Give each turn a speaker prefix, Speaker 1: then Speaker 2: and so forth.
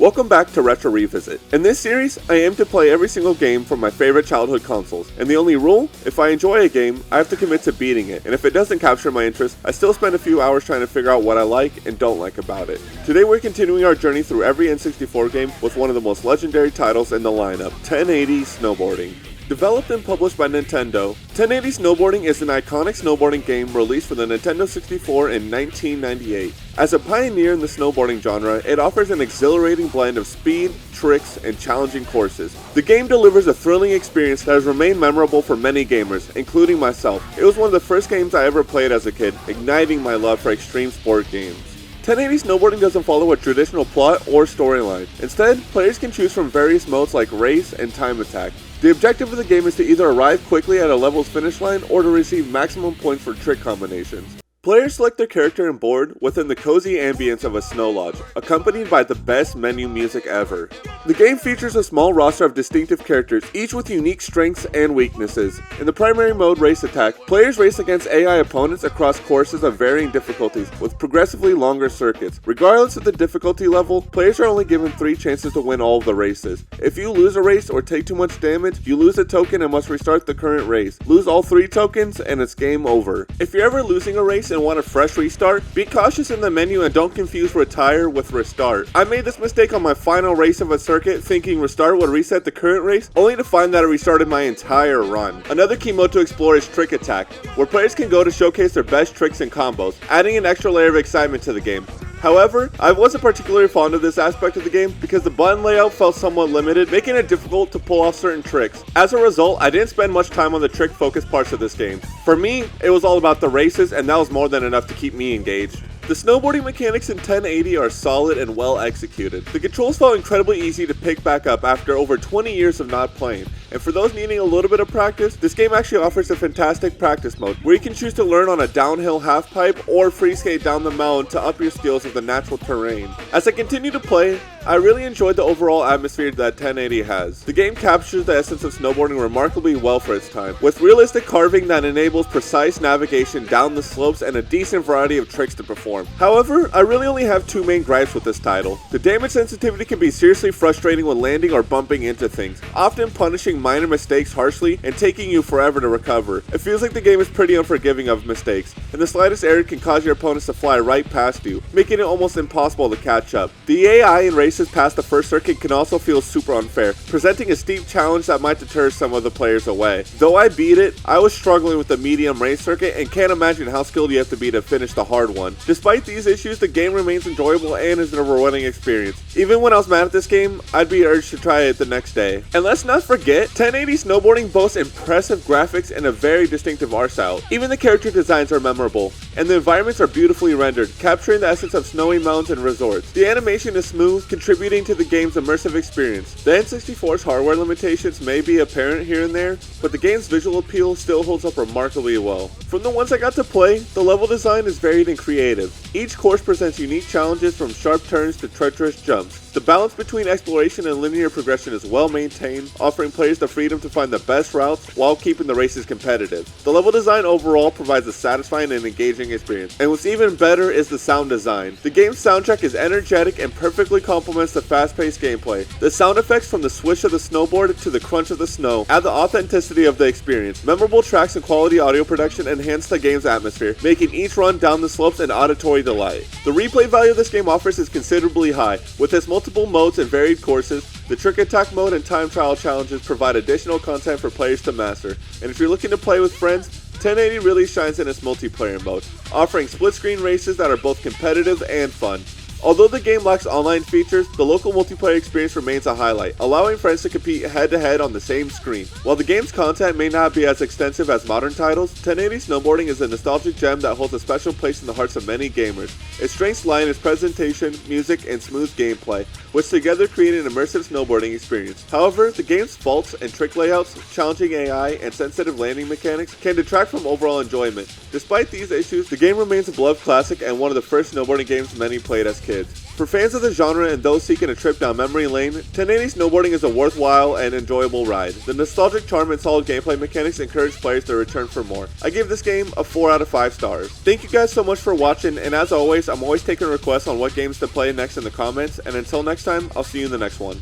Speaker 1: Welcome back to Retro Revisit. In this series, I aim to play every single game from my favorite childhood consoles, and the only rule, if I enjoy a game, I have to commit to beating it, and if it doesn't capture my interest, I still spend a few hours trying to figure out what I like and don't like about it. Today we're continuing our journey through every N64 game with one of the most legendary titles in the lineup, 1080 Snowboarding. Developed and published by Nintendo, 1080 Snowboarding is an iconic snowboarding game released for the Nintendo 64 in 1998. As a pioneer in the snowboarding genre, it offers an exhilarating blend of speed, tricks, and challenging courses. The game delivers a thrilling experience that has remained memorable for many gamers, including myself. It was one of the first games I ever played as a kid, igniting my love for extreme sport games. 1080 Snowboarding doesn't follow a traditional plot or storyline. Instead, players can choose from various modes like race and time attack. The objective of the game is to either arrive quickly at a level's finish line or to receive maximum points for trick combinations. Players select their character and board within the cozy ambience of a snow lodge, accompanied by the best menu music ever. The game features a small roster of distinctive characters, each with unique strengths and weaknesses. In the primary mode, Race Attack, players race against AI opponents across courses of varying difficulties, with progressively longer circuits. Regardless of the difficulty level, players are only given 3 chances to win all of the races. If you lose a race or take too much damage, you lose a token and must restart the current race. Lose all 3 tokens and it's game over. If you're ever losing a race and want a fresh restart, be cautious in the menu and don't confuse retire with restart. I made this mistake on my final race of a circuit, thinking restart would reset the current race, only to find that it restarted my entire run. Another key mode to explore is Trick Attack, where players can go to showcase their best tricks and combos, adding an extra layer of excitement to the game. However, I wasn't particularly fond of this aspect of the game because the button layout felt somewhat limited, making it difficult to pull off certain tricks. As a result, I didn't spend much time on the trick-focused parts of this game. For me, it was all about the races, and that was more than enough to keep me engaged. The snowboarding mechanics in 1080 are solid and well executed. The controls felt incredibly easy to pick back up after over 20 years of not playing. And for those needing a little bit of practice, this game actually offers a fantastic practice mode, where you can choose to learn on a downhill half pipe or free skate down the mountain to up your skills of the natural terrain. As I continue to play, I really enjoyed the overall atmosphere that 1080 has. The game captures the essence of snowboarding remarkably well for its time, with realistic carving that enables precise navigation down the slopes and a decent variety of tricks to perform. However, I really only have 2 main gripes with this title. The damage sensitivity can be seriously frustrating when landing or bumping into things, often punishing minor mistakes harshly and taking you forever to recover. It feels like the game is pretty unforgiving of mistakes, and the slightest error can cause your opponents to fly right past you, making it almost impossible to catch up. The AI in races past the first circuit can also feel super unfair, presenting a steep challenge that might deter some of the players away. Though I beat it, I was struggling with the medium race circuit and can't imagine how skilled you have to be to finish the hard one. Despite these issues, the game remains enjoyable and is a rewarding experience. Even when I was mad at this game, I'd be urged to try it the next day. And let's not forget, 1080 Snowboarding boasts impressive graphics and a very distinctive art style. Even the character designs are memorable, and the environments are beautifully rendered, capturing the essence of snowy mountains and resorts. The animation is smooth, contributing to the game's immersive experience. The N64's hardware limitations may be apparent here and there, but the game's visual appeal still holds up remarkably well. From the ones I got to play, the level design is varied and creative. Each course presents unique challenges from sharp turns to treacherous jumps. The balance between exploration and linear progression is well maintained, offering players the freedom to find the best routes while keeping the races competitive. The level design overall provides a satisfying and engaging experience, and what's even better is the sound design. The game's soundtrack is energetic and perfectly complements the fast-paced gameplay. The sound effects from the swish of the snowboard to the crunch of the snow add the authenticity of the experience. Memorable tracks and quality audio production enhance the game's atmosphere, making each run down the slopes an auditory delight. The replay value this game offers is considerably high. With its multiple modes and varied courses, the Trick Attack mode and time trial challenges provide additional content for players to master. And if you're looking to play with friends, 1080 really shines in its multiplayer mode, offering split-screen races that are both competitive and fun. Although the game lacks online features, the local multiplayer experience remains a highlight, allowing friends to compete head-to-head on the same screen. While the game's content may not be as extensive as modern titles, 1080 Snowboarding is a nostalgic gem that holds a special place in the hearts of many gamers. Its strengths lie in its presentation, music, and smooth gameplay, which together create an immersive snowboarding experience. However, the game's faults and trick layouts, challenging AI, and sensitive landing mechanics can detract from overall enjoyment. Despite these issues, the game remains a beloved classic and one of the first snowboarding games many played as kids. kids. For fans of the genre and those seeking a trip down memory lane, 1080 Snowboarding is a worthwhile and enjoyable ride. The nostalgic charm and solid gameplay mechanics encourage players to return for more. I give this game a 4 out of 5 stars. Thank you guys so much for watching, and as always, I'm always taking requests on what games to play next in the comments, and until next time, I'll see you in the next one.